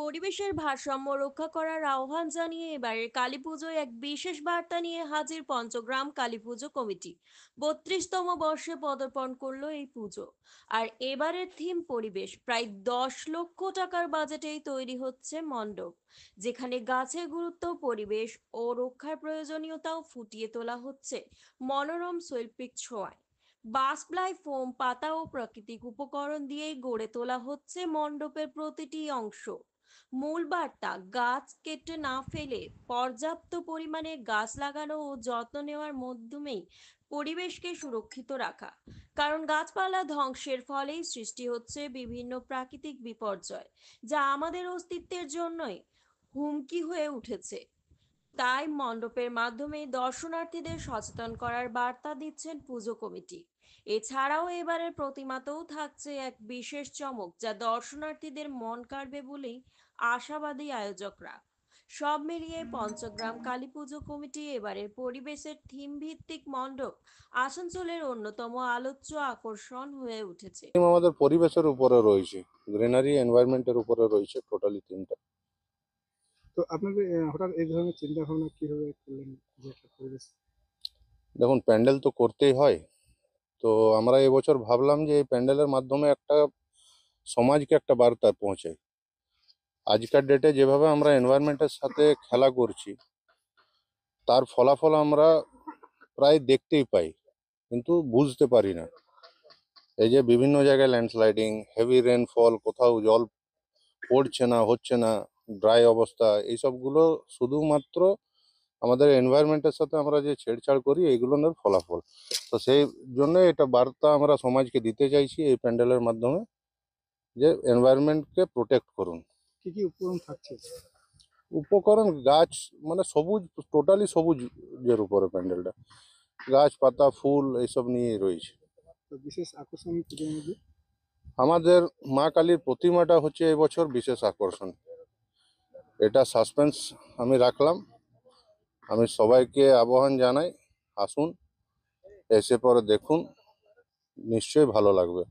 পরিবেশের ভারসাম্য রক্ষা করার আহ্বান জানিয়ে এবারের কালীপুজোয় এক বিশেষ বার্তা নিয়ে হাজির পঞ্চগ্রাম কালীপুজো কমিটি। ৩২তম বর্ষে পদার্পণ করলো এই পুজো। আর এবারের থিম পরিবেশ। প্রায় ১০ লক্ষ টাকার বাজেটেই তৈরি হচ্ছে মণ্ডপ, যেখানে গাছের গুরুত্ব, পরিবেশ ও রক্ষার প্রয়োজনীয়তাও ফুটিয়ে তোলা হচ্ছে মনোরম শৈল্পিক ছোঁয়ায়। বাঁশপ্লাই, ফোম, পাতা ও প্রাকৃতিক উপকরণ দিয়েই গড়ে তোলা হচ্ছে মণ্ডপের প্রতিটি অংশ। মূল বার্তা, গাছ কেটে না ফেলে পর্যাপ্ত পরিমাণে গাছ লাগানো ও যত্ন নেওয়ার মাধ্যমেই পরিবেশকে সুরক্ষিত রাখা। কারণ গাছপালা ধ্বংসের ফলেই সৃষ্টি হচ্ছে বিভিন্ন প্রাকৃতিক বিপর্যয়, যা আমাদের অস্তিত্বের জন্যই হুমকি হয়ে উঠেছে। তাই মণ্ডপের মাধ্যমে দর্শনার্থীদের সচেতন করার বার্তা দিচ্ছেন পুজো কমিটি। এছাড়াও এবারের প্রতিমাতেও থাকছে এক বিশেষ চমক, যা দর্শনার্থীদের মন কাড়বে বলেই আশাবাদী আয়োজকরা। সব মিলিয়ে পঞ্চগ্রাম কালী পুজো কমিটি এবারের পরিবেশের থিম ভিত্তিক মণ্ডপ আসানসোলের অন্যতম আলোচ্য আকর্ষণ হয়ে উঠেছে। আমাদের পরিবেশের উপরে রয়েছে, গ্রিনারি এনভায়রনমেন্টের উপরে রয়েছে টোটালি তিনটা। তো আপনাদের হঠাৎ এই ধরনের চিন্তা ভাবনা কিভাবে করলেন যে একটা পরিবেশ? দেখুন, প্যান্ডেল তো করতেই হয়। তো আমরা এবছর ভাবলাম যে এই প্যান্ডেলের মাধ্যমে একটা সমাজকে একটা বার্তা পৌঁছায়। আজকের ডেটে যেভাবে আমরা এনভায়রনমেন্টের সাথে খেলা করছি, তার ফলাফল আমরা প্রায় দেখতেই পাই, কিন্তু বুঝতে পারি না। এই যে বিভিন্ন জায়গায় ল্যান্ডস্লাইডিং, হেভি রেনফল, কোথাও জল পড়ছে না, হচ্ছে না, ড্রাই অবস্থা, এইসবগুলো শুধুমাত্র আমাদের এনভায়রনমেন্টের সাথে আমরা যে ছেড়ছাড় করি এইগুলোর ফলাফল। তো সেই জন্য এটা বার্তা আমরা সমাজকে দিতে চাইছি এই প্যান্ডেলের মাধ্যমে, যে এনভায়রনমেন্টকে প্রোটেক্ট করুন। কি কি উপকরণ থাকছে? উপকরণ গাছ, মানে সবুজ, টোটালি সবুজের উপরে প্যান্ডেলটা, গাছ পাতা ফুল এইসব নিয়েই রয়েছে। তো বিশেষ আকর্ষণ পুজোর মধ্যে আমাদের মা কালীর প্রতিমাটা হচ্ছে এবছর বিশেষ আকর্ষণ। এটা সাসপেন্স আমি রাখলাম। আমি সবাইকে আহ্বান জানাই, আসুন, এসে পরে দেখুন, নিশ্চয়ই ভালো লাগবে।